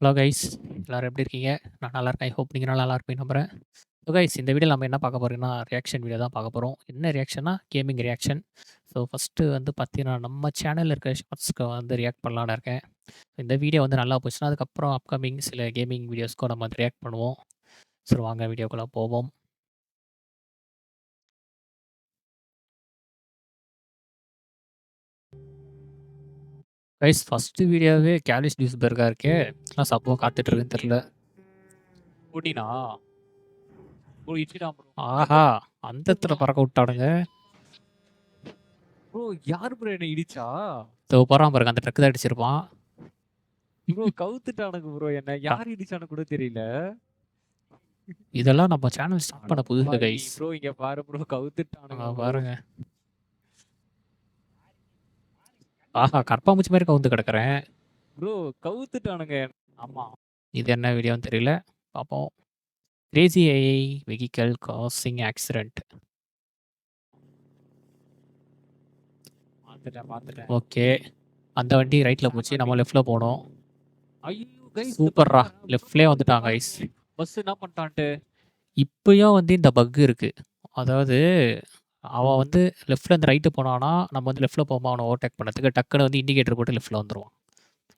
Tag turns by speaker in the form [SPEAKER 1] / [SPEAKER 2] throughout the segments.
[SPEAKER 1] Hello guys, எல்லாரும் எப்படி இருக்கீங்க? நான் நல்லா இருக்கேன். ஐ ஹோப் நீங்க நல்லா இருப்பீங்கன்னு நம்புறேன். ஸோ கைஸ், இந்த வீடியோல நம்ம என்ன பார்க்க போறோம்னா, ரியாக்ஷன் வீடியோ தான் பார்க்க போறோம். என்ன ரியாக்ஷன்னா, கேமிங் ரியாக்ஷன். ஸோ ஃபர்ஸ்ட்டு வந்து பார்த்தீங்கன்னா, நம்ம சேனல்ல இருக்க ஷார்ட்ஸ்க்கு வந்து ரியாக்ட் பண்ணலான்னு இருக்கேன். இந்த வீடியோ வந்து நல்லா போச்சுன்னா, அதுக்கப்புறம் அப்கமிங் சில கேமிங் வீடியோஸ்க்கும் நம்ம வந்து ரியாக்ட் பண்ணுவோம். ஸோ வாங்க வீடியோக்குள்ள போவோம். கைஸ், ஃபர்ஸ்ட்டு வீடியோவே கேலிஸ் டியூஸ்பர்கா இருக்கே. நான் சம்பவம் காத்துட்டு இருக்குன்னு தெரியல.
[SPEAKER 2] புடினா ப்ரோ இடிச்சிட்டான் ப்ரோ.
[SPEAKER 1] ஆஹா! அந்த இடத்துல பறக்க விட்டானுங்க.
[SPEAKER 2] ப்ரோ யார் ப்ரோ என்ன இடிச்சா?
[SPEAKER 1] இதோ போறான் பாருங்க, அந்த ட்ரக் தான் அடிச்சிருப்பான்.
[SPEAKER 2] ப்ரோ கவுத்துட்டானுங்க ப்ரோ என்ன. யார் இடிச்சானு கூட தெரியல.
[SPEAKER 1] இதெல்லாம் நம்ம சேனல் ஸ்டார்ட் பண்ண புதுசு கைஸ்.
[SPEAKER 2] ப்ரோ இங்க பாரு ப்ரோ கவுத்துட்டானுங்க ப்ரோ.
[SPEAKER 1] பாருங்க. ஆஹா! கரப்பான்பூச்சி மாரி கவுந்து கிடக்குறேன்.
[SPEAKER 2] ப்ரோ கவுத்துட்டானுங்க. ஆமா.
[SPEAKER 1] இது என்ன வீடியோன்னு தெரியல. பார்ப்போம். Crazy AI vehicle causing accident.
[SPEAKER 2] பார்த்துட்டேன்.
[SPEAKER 1] ஓகே. அந்த வண்டி ரைட்ல போச்சு. நம்ம லெஃப்ட்ல போனோம்.
[SPEAKER 2] ஐயோ கைஸ்
[SPEAKER 1] சூப்பர்ரா. லெஃப்ட்லயே வந்துட்டான் கைஸ்.
[SPEAKER 2] பஸ் என்ன பண்ணிட்டான்ட்டு.
[SPEAKER 1] இப்பயும் வந்து இந்த பக் இருக்கு. அதாவது அவன் வந்து லெஃப்ட்ல இருந்து ரைட்டு போனானா, நம்ம வந்து லெஃப்ட்ல போகாம அவனை ஓவர்டேக் பண்ணதுக்கு டக்குன்னு வந்து இண்டிகேட்டர் போட்டு லெஃப்ட்ல வந்துருவான்.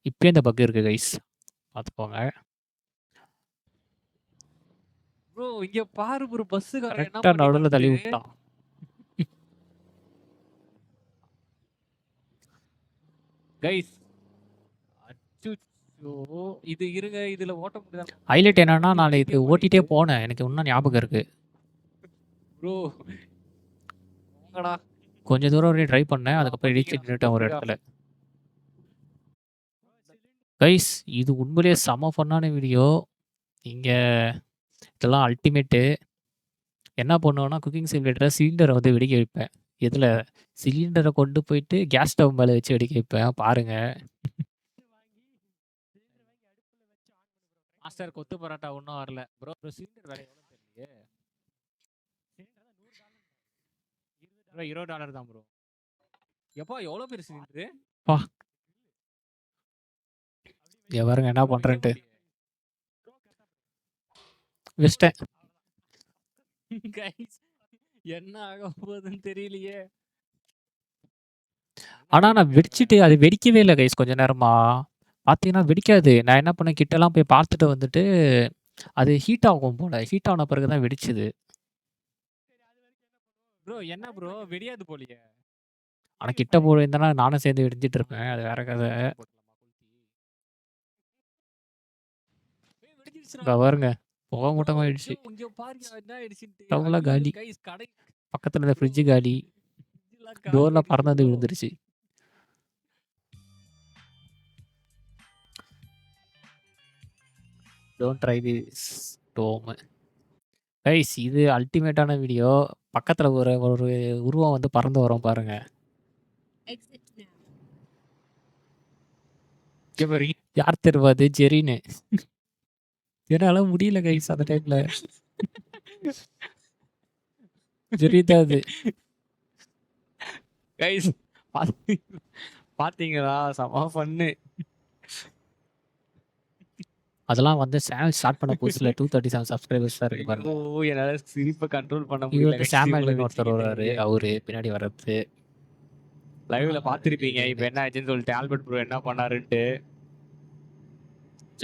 [SPEAKER 1] இப்பயும் இந்த பக் இருக்கு கைஸ். பார்த்துக்கோங்க.
[SPEAKER 2] ப்ரோ இங்க பாரு ப்ரோ பஸ்ஸுக்காரன் என்ன
[SPEAKER 1] கரெக்டா நடுவுல தள்ளி
[SPEAKER 2] பண்ணிட்டான்.
[SPEAKER 1] விட்டான்.
[SPEAKER 2] கைஸ் அச்சோ இது இருங்க இதுல ஓட்ட முடியாது
[SPEAKER 1] ஹைலைட் என்னன்னா, நான் இது ஓட்டிட்டே போனேன். எனக்கு இன்னும் ஞாபகம் இருக்கு.
[SPEAKER 2] ப்ரோ. போங்கடா.
[SPEAKER 1] கொஞ்ச தூரம் வரையும் ட்ரை பண்ணேன். அதுக்கப்புறம் இடிச்சு நின்னுட்டேன் ஒரு இடத்துல. கைஸ், இது உண்மையிலேயே செம ஃபன்னான வீடியோ. இங்க இதெல்லாம் அல்டிமேட்டு. என்ன பண்ணுவேன்னா, குக்கிங் சிமுலேட்டர்ல சிலிண்டரை வந்து வெடிக்க வைப்பேன். எதுல? சிலிண்டரை கொண்டு போயிட்டு கேஸ் ஸ்டவ் மேல வச்சு வெடிக்க வைப்பேன். பாருங்க.
[SPEAKER 2] மாஸ்டர் கொத்து பரோட்டா ஒன்றும் வரல ப்ரோ. சிலிண்டர் வேலை எவ்வளோ தெரியலையே. ப்ரோ $20 தான் ப்ரோ. எப்பா எவ்வளோ பேர் சிலிண்டரு?
[SPEAKER 1] பா, இங்க பாருங்க என்ன பண்றேன்ட்டு. வச்சிட்டேன்.
[SPEAKER 2] கைஸ் என்ன ஆக போகுதுன்னு தெரியலையே.
[SPEAKER 1] ஆனா நான் வெடிச்சிட்டு அது வெடிக்கவே இல்லை கைஸ். கொஞ்ச நேரமா பார்த்தீங்கன்னா வெடிக்காது. நான் என்ன பண்ணேன், கிட்டலாம் போய் பார்த்துட்டு வந்துட்டு அது ஹீட் ஆகும் போல. ஹீட் ஆன பிறகு தான் வெடிச்சுது.
[SPEAKER 2] ப்ரோ என்ன ப்ரோ வெடியாது போலியே.
[SPEAKER 1] ஆனா கிட்ட போயிருந்தேன்னா நானும் சேர்ந்து வெடிச்சிட்டு இருப்பேன். அது வேற கதை. இங்க பாருங்க. புகை மூட்டமாயிடுச்சு.
[SPEAKER 2] இங்க பாருங்க என்ன ஆயிடுச்சுட்டு.
[SPEAKER 1] ஸ்டவ்லாம் காலி.
[SPEAKER 2] கைஸ் கடை
[SPEAKER 1] பக்கத்துல இருந்த ஃப்ரிட்ஜ் காலி. டோர்ல பறந்து வந்து விழுந்துருச்சு. Don't try this home. Guys, இது அல்டிமேட்டான வீடியோ. பக்கத்துல ஒரு ஒரு உருவம் வந்து பறந்து வரும் பாருங்க. யார் தெரியுமா அது? ஜெரின்னு. என்னால முடியல கைஸ் அந்த டைம்ல. ஜெரி தான் அது.
[SPEAKER 2] கைஸ் பாத்தீங்களா செம ஃபன்னு.
[SPEAKER 1] அதெல்லாம் வந்து சேனல் ஸ்டார்ட் பண்ண புதுசுல 237 சப்ஸ்கிரைபர்ஸ் தான் இருக்கு பாருங்க.
[SPEAKER 2] ஓ என்னால சிரிப்பை கண்ட்ரோல் பண்ண
[SPEAKER 1] இது
[SPEAKER 2] முடியல.
[SPEAKER 1] வந்து சாமுவேல்னு ஒருத்தர் வருவாரு. அவரு பின்னாடி வர்றது.
[SPEAKER 2] லைவ்ல பாத்திருப்பீங்க. இப்ப என்ன ஆச்சுன்னு சொல்லிட்டு ஆல்பர்ட் ப்ரோ என்ன பண்ணாருன்ட்டு.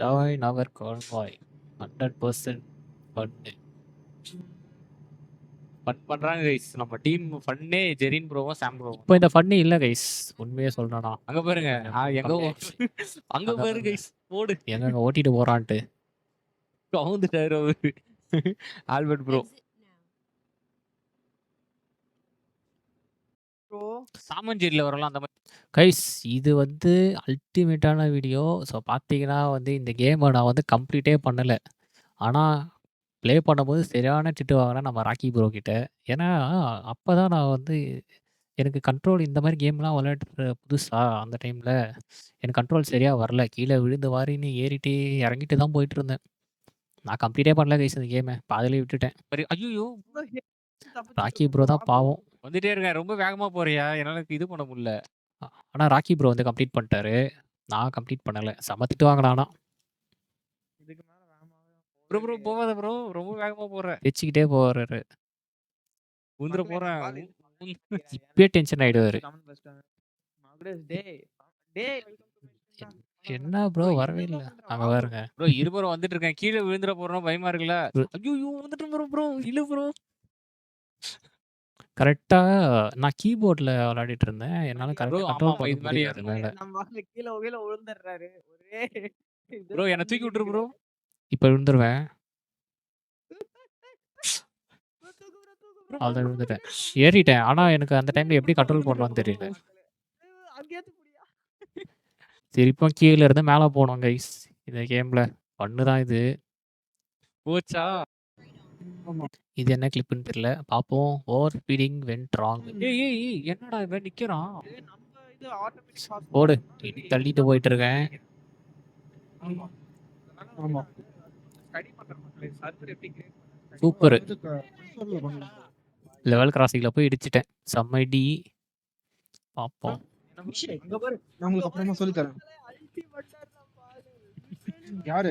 [SPEAKER 1] Join our convoy 100% fun.
[SPEAKER 2] Fun பண்றாங்க கைஸ். நம்ம டீம் ஃபன்னே ஜெரின் ப்ரோவும் சாம் ப்ரோவும்.
[SPEAKER 1] இப்போ இந்த ஃபன்னு இல்ல கைஸ். உண்மையே சொல்லணும்னா.
[SPEAKER 2] அங்க பாருங்க. எங்க அங்க பாரு கைஸ். ஓடு.
[SPEAKER 1] எங்க ஓட்டிட்டு போறான்ட்டு.
[SPEAKER 2] கவுந்துட்டாரு அவரு. Albert bro. சாமஞ்சேரியில வரலாம் அந்த மாதிரி.
[SPEAKER 1] கைஸ், இது வந்து அல்டிமேட்டான வீடியோ. ஸோ பார்த்தீங்கன்னா வந்து இந்த கேமை நான் வந்து கம்ப்ளீட்டே பண்ணல. ஆனா ப்ளே பண்ணும்போது சரியான திட்டு வாங்கினேன் நம்ம ராக்கி ப்ரோ கிட்ட. ஏன்னா அப்பதான் நான் வந்து எனக்கு கண்ட்ரோல் இந்த மாதிரி கேம்லாம் விளையாடுற புதுசா அந்த டைம்ல. எனக்கு கண்ட்ரோல் சரியா வரல. கீழே விழுந்து வாரின்னு ஏறிட்டு இறங்கிட்டு தான் போயிட்டு இருந்தேன். நான் கம்ப்ளீட்டே பண்ணல கைஸ் இந்த கேமை. பாதியிலே விட்டுட்டேன்.
[SPEAKER 2] ஐயோ
[SPEAKER 1] ராக்கி ப்ரோ தான் பாவம்.
[SPEAKER 2] வந்துட்டே இருக்கேன். ரொம்ப வேகமா போறியா? என்னால இது பண்ண முடியல.
[SPEAKER 1] ஆனா ராக்கி ப்ரோ வந்து கம்ப்ளீட் பண்ணிட்டாரு. நான் கம்ப்ளீட் பண்ணல. செம திட்டு வாங்கினானா.
[SPEAKER 2] ப்ரோ ப்ரோ போவாத ப்ரோ. ரொம்ப வேகமா போற.
[SPEAKER 1] தேய்ச்சுக்கிட்டே போறாரு.
[SPEAKER 2] உந்துற
[SPEAKER 3] மகுடேஷ்
[SPEAKER 2] போறேன்.
[SPEAKER 3] பால்
[SPEAKER 1] இப்பயே டென்ஷன் ஆயிடுவாரு.
[SPEAKER 3] கமெண்ட் ஃபர்ஸ்ட் மகுடேஷ் டேய் டேய்
[SPEAKER 1] என்ன ப்ரோ வரவே இல்ல. அங்க பாருங்க.
[SPEAKER 2] ப்ரோ இரு ப்ரோ வந்துட்டு இருக்கேன். கீழ விழுந்துற போறோம் பயமா இருக்குல்ல. ஐயோ வந்துட்டேன் ப்ரோ ப்ரோ இல்ல ப்ரோ.
[SPEAKER 1] கரெக்ட்டா நான் கீபோர்ட்ல விளையாடிட்டு இருந்தேன். என்னால கரெக்ட்டா
[SPEAKER 2] ஆமா,
[SPEAKER 1] கண்ட்ரோல்
[SPEAKER 2] ஆமா,
[SPEAKER 1] பண்ண
[SPEAKER 2] இது மேல
[SPEAKER 1] முடியல அது
[SPEAKER 2] ஏறணும்.
[SPEAKER 1] மேல.
[SPEAKER 3] நம்ம ஆளு கீழ கீழ விழுந்துறாரு ஒரே
[SPEAKER 2] ப்ரோ என்ன தூக்கி விட்டுரு ப்ரோ.
[SPEAKER 1] இப்ப விழுந்துருவேன். அவ்வளவுதான் விழுந்துட்டேன். ஏறிட்டேன். ஆனா எனக்கு அந்த டைம்ல எப்படி கண்ட்ரோல் பண்ணணும்னு தெரியல.
[SPEAKER 3] அங்கேயாச்சும் புடியா
[SPEAKER 1] திருப்பியும் கீழ இருந்து மேல போனோம் கைஸ். இந்த கேம்ல ஃபன்னு தான் இது.
[SPEAKER 2] போச்சா?
[SPEAKER 1] இது என்ன கிளிப்னு தெரியல. பாப்போம். Over speeding went wrong.
[SPEAKER 2] ஏய் ஏய் ஏய் என்னடா இவன் நிக்கிறான்.
[SPEAKER 3] நம்ம இது ஆட்டோமேட்டிக் ஃபாஸ்ட்
[SPEAKER 1] ஓடு. இனி தள்ளிட்டு போயிட்டு இருக்கேன்.
[SPEAKER 3] ஆமா ஸ்டடி பண்ற மக்களே சர்வர் எப்படி கிரியேட் பண்றாங்க
[SPEAKER 1] சூப்பர். லெவல் கிராசிங்ல போய் இடிச்சிட்டேன். செம்மடி. பாப்போம்.
[SPEAKER 3] அங்க பாரு
[SPEAKER 4] நான் உங்களுக்கு அப்புறமா சொல்லி தரேன். யாரு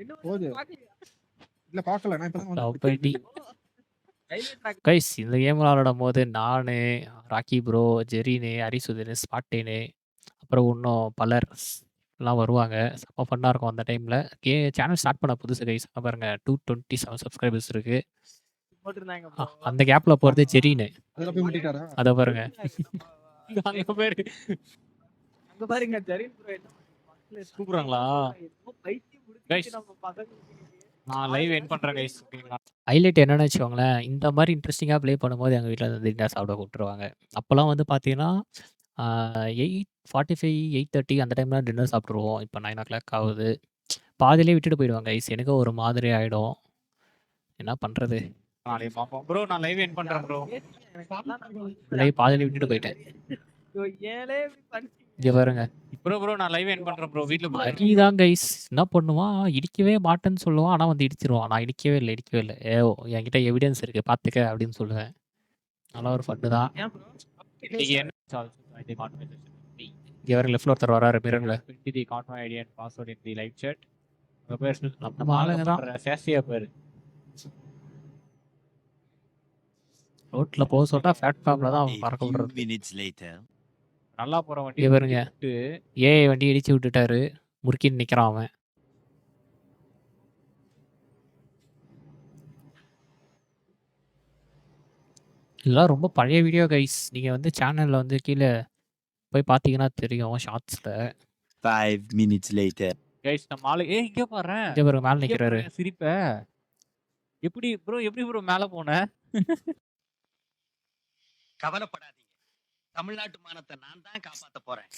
[SPEAKER 3] என்ன
[SPEAKER 4] போகுது?
[SPEAKER 3] பாக்கலையா
[SPEAKER 4] இல்ல பாக்கல நான் இப்பதான் வந்து
[SPEAKER 1] செம்மடி.
[SPEAKER 3] ரயில்வே ட்ராக்
[SPEAKER 1] கைஸ் இந்த கேம் விளையாடும்போது நானு, ராக்கி ப்ரோ, ஜெரீனு, ஹரிசுதனு, ஸ்பாட்டேனு அப்புறம் இன்னும் பலர் எல்லாம் வருவாங்க. செம்ம ஃபன்னா இருக்கும் அந்த டைம்ல. சேனல் ஸ்டார்ட் பண்ண புதுசு கைஸ். பாருங்க 227 சப்ஸ்கிரைபர்ஸ் இருக்கு.
[SPEAKER 3] போட்டுருந்தாங்க bro.
[SPEAKER 1] அந்த கேப்ல போறது ஜெரீனு.
[SPEAKER 4] அதுல போய் முட்டிட்டாரா?
[SPEAKER 1] அத பாருங்க.
[SPEAKER 2] அங்க பேரு
[SPEAKER 3] அங்க பாருங்க ஜெரின் ப்ரோ என்ன மக்களே
[SPEAKER 2] கூப்பிடுறாங்களா?
[SPEAKER 3] என்னமோ பைத்தியம்
[SPEAKER 2] Guys.
[SPEAKER 3] முடிச்சு நம்ம பசங்களுக்கு
[SPEAKER 2] நான் லைவ் எண்ட் பண்றேன் கைஸ். ஓகேங்களா?
[SPEAKER 1] ஹைலைட் என்னன்னு வச்சுக்கோங்களேன், இந்த மாதிரி இன்ட்ரெஸ்டிங்கா ப்ளே பண்ணும்போது எங்க வீட்ல வந்து டின்னர் சாப்பிட கூப்பிட்டுருவாங்க. அப்பலாம் வந்து பார்த்தீங்கன்னா, 8:45, 8:30 அந்த டைம்ல டின்னர் சாப்பிட்டுருவோம். இப்போ 9:00 ஆகுது. பாதியிலேயே விட்டுட்டு போயிடுவாங்க கைஸ். எனக்கு ஒரு மாதிரி ஆயிடும். என்ன பண்றது?
[SPEAKER 2] நாளைக்கு பாப்போம். ப்ரோ நான் லைவ் எண்ட் பண்றேன் ப்ரோ.
[SPEAKER 3] எனக்கு அதெல்லாம் நம்ம
[SPEAKER 1] லைவ் பாதியிலே விட்டுட்டு போயிட்டேன்.
[SPEAKER 3] ஐயோ, ஏலே இப்படி பண்ணிட்டீங்க?
[SPEAKER 1] இங்க பாருங்க.
[SPEAKER 2] ப்ரோ நான் லைவ் எண்ட் பண்றேன் ப்ரோ. வீட்ல
[SPEAKER 1] ஹரி தான் கைஸ். என்ன பண்ணுவான், இடிக்கவே மாட்டேன்னு சொல்லுவான். ஆனா வந்து இடிச்சிருவான். நான் இடிக்கவே இல்ல. என்கிட்ட எவிடன்ஸ் இருக்கு பார்த்துக்க அப்படின்னு சொல்லுவேன். நல்லா ஒரு ஃபன்னு தான்.
[SPEAKER 3] ஏன் bro?
[SPEAKER 2] இன்னைக்கு என்ன
[SPEAKER 1] இங்க பாருங்க லெஃப்ட்ல ஒருத்தர் வராரு மிரர்ல.
[SPEAKER 2] The got my ID and password in the live chat. உங்க பேர்
[SPEAKER 1] நம்ம ஆளுங்க தான்.
[SPEAKER 2] சேசியா பேரு.
[SPEAKER 1] ரோட்ல போக சொல்லிட்டா பிளாட்ஃபார்ம்ல தான் அவன்
[SPEAKER 5] A
[SPEAKER 1] பறக்க
[SPEAKER 5] few
[SPEAKER 1] விடுறது.
[SPEAKER 5] minutes later.
[SPEAKER 2] நல்லா போற வண்டி
[SPEAKER 1] இங்க பாருங்க. ஏஐ வண்டி இடிச்சு விட்டுட்டாரு. முறுக்கின்னு நிக்கிறான் அவன். இதெல்லாம் ரொம்ப பழைய வீடியோ கைஸ். நீங்க வந்து சேனல்ல வந்து கீழ போய் பார்த்தீங்கன்னா தெரியும் ஷார்ட்ஸ்ல.
[SPEAKER 5] 5 minutes later.
[SPEAKER 2] கைஸ் நம்ம ஆளு இங்க பாறேன்.
[SPEAKER 1] இங்க பாருங்க மேல நிக்கிறாரு.
[SPEAKER 2] சிரிப்ப. எப்படி ப்ரோ மேல போன?
[SPEAKER 6] கவலைப்படாதீங்க. தமிழ்நாட்டு மானத்தை நான் தான் காப்பாத்த போறேன்.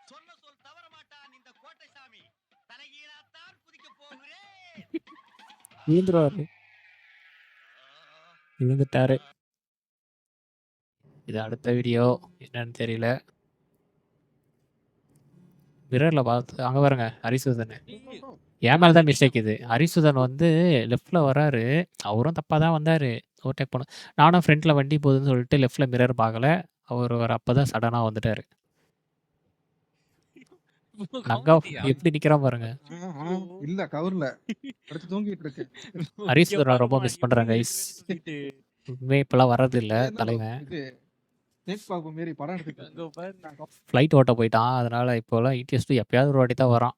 [SPEAKER 6] சொன்ன சொல் தவற மாட்டான் இந்த கோட்டை சாமி. தலைகீழாத்தான் குதிக்க போகிறேன்.
[SPEAKER 1] விழுந்துருவாரு. விழுந்துட்டாரு. இது அடுத்த வீடியோ என்னன்னு தெரியல. மிரர்ல பார்த்து அங்க பாருங்க ஹரிசுதன். என் மேல தான் மிஸ்டேக் இது. ஹரிசுதன் வந்து லெஃப்ட்ல வராரு. அவரும் தப்பா தான் வந்தாரு. ஓவர்டேக் பண்ண. நானும் ஃப்ரண்ட்ல வண்டி போகுதுன்னு சொல்லிட்டு லெஃப்ட்ல மிரர் பார்க்கல. அவர் அப்பதான் சடனா வந்துட்டாரு. அங்க எப்படி நிக்கிறான் பாருங்க.
[SPEAKER 4] இல்ல கவர்ல அடுத்து தூங்கிட்டு இருக்கேன்.
[SPEAKER 1] ஹரிசுதனை ரொம்ப மிஸ் பண்றேன் கைஸ். உண்மையே இப்பெல்லாம் வர்றது இல்ல தலைவன்.
[SPEAKER 4] இது ஸ்னேக் பாபு மாரி படம் எடுத்துட்டு
[SPEAKER 2] அங்க பாரு.
[SPEAKER 1] ஃப்ளைட் ஓட்ட போயிட்டான். அதனால இப்போலாம் ETS2 எப்பயாவது ஒரு வாட்டி தான் வரான்.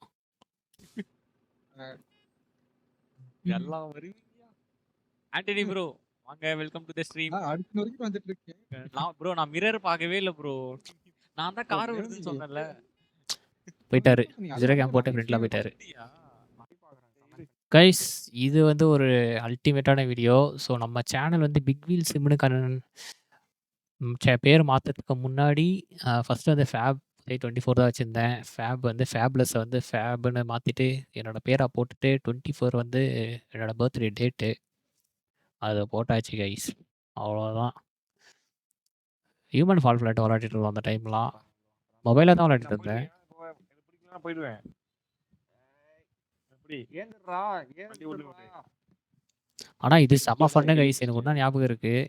[SPEAKER 2] எல்லாம் வருவீங்க. ஆண்டனி ப்ரோ வாங்க வெல்கம் டு தி ஸ்ட்ரீம்.
[SPEAKER 4] அடுத்த வரைக்கும் வந்துட்டு இருக்கேன்.
[SPEAKER 2] நான் மிரர் பார்க்கவே இல்ல ப்ரோ. நான் தான் கார் வருதுன்னு சொன்னேன்ல.
[SPEAKER 1] போயிட்டாரு. ஜீரோ கேம் போட்டு ஃப்ரண்ட்ல போயிட்டாரு. கைஸ் இது வந்து ஒரு அல்டிமேட்டான வீடியோ. ஸோ நம்ம சேனல் வந்து பிக் வீல் சிம்னு பேர் மாற்றத்துக்கு முன்னாடி ஃபஸ்ட்டு வந்து ஃபேப் 24 தான் வச்சுருந்தேன். ஃபேப் வந்து ஃபேப்லெஸ்ஸை வந்து ஃபேப்னு மாற்றிட்டு என்னோடய பேரை போட்டுட்டு 24 வந்து என்னோடய பர்த்டே டேட்டு அதை போட்டாச்சு கைஸ். அவ்வளோதான். ஹியூமன் ஃபால் ஃப்ளாட் விளையாடிட்டு இருந்தோம் அந்த டைம்லாம். மொபைலில் தான் விளையாடிட்டு இருந்தேன்.
[SPEAKER 2] போயிடுவேன். எப்படி?
[SPEAKER 3] ஏந்துடுறா,
[SPEAKER 2] வண்டி உள்ள விடு.
[SPEAKER 3] ஏந்துடுறா.
[SPEAKER 1] ஆனால் இது செம்ம ஃபன்னு கைஸ். எனக்கு ஒன்றா ஞாபகம் இருக்குது.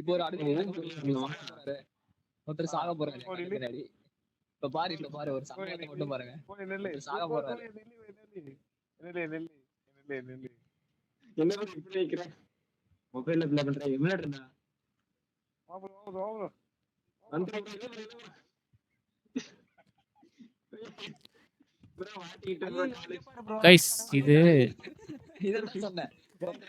[SPEAKER 3] இப்போ ஒரு அடுத்த
[SPEAKER 7] ஒருத்தர் சாக போறாரு
[SPEAKER 3] போய்
[SPEAKER 7] கண்ணு பின்னாடி. இப்ப பாரு ஒரு சம்பவத்தை மட்டும் பாருங்க.
[SPEAKER 3] போய் நெல்லு
[SPEAKER 7] ஒருத்தர் சாக போறாரு.
[SPEAKER 3] நெல்லு
[SPEAKER 7] என்ன bro இப்படி நிக்கிற? மொபைல்ல ப்ளே பண்ற எமுலேட்டர்டா. வந்து bro மாட்டிக்கிட்டு bro.
[SPEAKER 1] கைஸ் இது
[SPEAKER 7] இதெல்லாம் சொன்னேன்.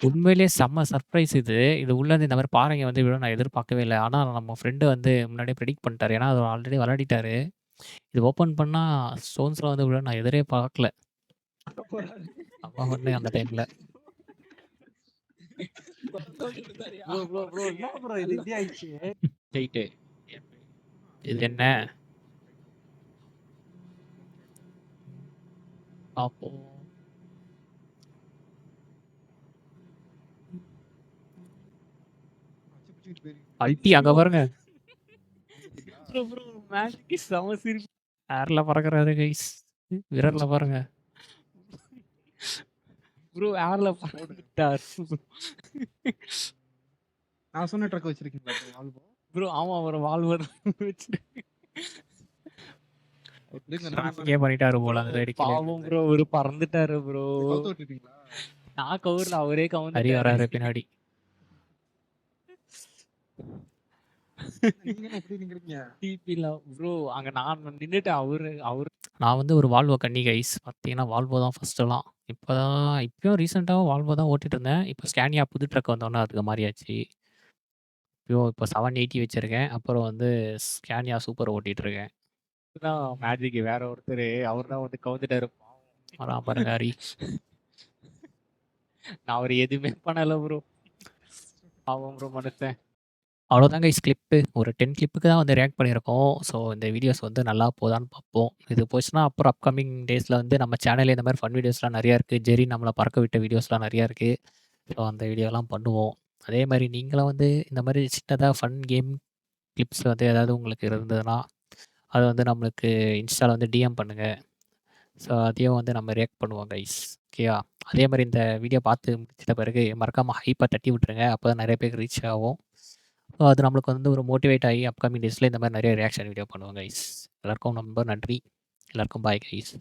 [SPEAKER 1] உண்மையிலேயே செம்ம சர்ப்ரைஸ் இது. இது உள்ளேருந்து இந்த மாரி பாறைங்க வந்து விழும் நான் எதிர்பார்க்கவே இல்ல. ஆனா நம்ம ஃப்ரெண்டு வந்து முன்னாடியே ப்ரெடிக்ட் பண்ணிட்டாரு. ஏன்னா அது ஆல்ரெடி விளையாடிட்டாரு. இது ஓப்பன் பண்ணா ஸ்டோன்ஸ்லாம் வந்து விழும் நான் எதிரே பார்க்கல. அப்பா வந்து அந்த டைம்ல.
[SPEAKER 4] ப்ரோ என்ன ப்ரோ இது இப்படி ஆயிடுச்சு?
[SPEAKER 1] ரைட்டு. இது என்ன? பாப்போம்.
[SPEAKER 4] பிடிச்சிட்டு போயிருக்கீங்க.
[SPEAKER 1] அல்டி அங்க பாருங்க.
[SPEAKER 2] ப்ரோ மேஜிக்கு செம சிரிப்பு.
[SPEAKER 1] ஏர்ல பறக்குறாரு கைஸ். விரல்ல பாருங்க.
[SPEAKER 2] ப்ரோ ஏர்ல பறந்துட்டார்.
[SPEAKER 4] நான் சொன்ன ட்ரக் வச்சிருக்கீங்களா ஆல்பம்?
[SPEAKER 2] ப்ரோ ஆமா ஒரு வால்வர் வச்சு
[SPEAKER 1] டிராஃபிக்கே பண்ணிட்டாரு போல அந்த சைடு கீழ.
[SPEAKER 2] பாவம் ப்ரோ ஒரு பறந்துட்டாரு ப்ரோ.
[SPEAKER 4] கவுத்து விட்டுட்டீங்களா?
[SPEAKER 2] நான் கவுர்ல அவரே
[SPEAKER 1] ஹரி
[SPEAKER 2] கவுந்து
[SPEAKER 1] வராரு பின்னாடி.
[SPEAKER 4] நீங்க என்ன இப்படி நிக்கிறீங்க?
[SPEAKER 2] டிபில ப்ரோ அங்க நான் நின்னுட்டு அவரு
[SPEAKER 1] நான் வந்து ஒரு வால்வோ கன்னி கைஸ். பார்த்தீங்கன்னா வால்வோ தான் ஃபர்ஸ்ட்டெல்லாம். இப்பயும் ரீசென்ட்டாவும் வால்வோ தான் ஓட்டிட்டு இருந்தேன். இப்போ ஸ்கேனியா புது ட்ரக் வந்தோனே அதுக்கு மாறியாச்சு. இப்போ 780 வச்சிருக்கேன். அப்புறம் வந்து ஸ்கேனியா சூப்பர் ஓட்டிட்டு இருக்கேன்.
[SPEAKER 2] தான் மேஜிக் வேற ஒருத்தர் அவர் தான் வந்து கவுந்துட்டாரு.
[SPEAKER 1] வரான் பாருங்க ஹரி.
[SPEAKER 2] நான் அவர் எதுவுமே பண்ணல ப்ரோ. பாவம் ப்ரோ மனுஷன்.
[SPEAKER 1] அவ்வளோதான் கைஸ் கிளிப்பு. ஒரு 10 கிளிப்புக்கு தான் வந்து ரியாக்ட் பண்ணியிருக்கோம். ஸோ இந்த வீடியோஸ் வந்து நல்லா போதான்னு பார்ப்போம். இது போச்சுன்னா அப்புறம் அப்கமிங் டேஸில் வந்து நம்ம சேனல்ல இந்த மாதிரி ஃபன் வீடியோஸ்லாம் நிறையா இருக்குது. ஜெரி நம்மளை பறக்க விட்ட வீடியோஸ்லாம் நிறையா இருக்குது. ஸோ அந்த வீடியோலாம் பண்ணுவோம். அதே மாதிரி நீங்களும் வந்து இந்த மாதிரி சின்னதாக ஃபன் கேம் கிளிப்ஸ் வந்து ஏதாவது உங்களுக்கு இருந்ததுன்னா அதை வந்து நம்மளுக்கு இன்ஸ்டாவில் வந்து டிஎம் பண்ணுங்கள். ஸோ அதையும் வந்து நம்ம ரியாக்ட் பண்ணுவோம் கைஸ். ஓகேயா? அதே மாதிரி இந்த வீடியோ பார்த்து முடிச்சிட்ட பிறகு மறக்காமல் ஹைப்பை தட்டி விட்டுருங்க. அப்போ தான் நிறைய பேருக்கு ரீச் ஆகும். ஸோ அது நம்மளுக்கு வந்து ஒரு மோட்டிவேட் ஆகி அப்கமிங் டேஸில் இந்த மாதிரி நிறைய ரியாக்ஷன் வீடியோ பண்ணுவோம் கைஸ். எல்லாருக்கும் ரொம்ப நன்றி. எல்லாருக்கும் பாய் கைஸ்.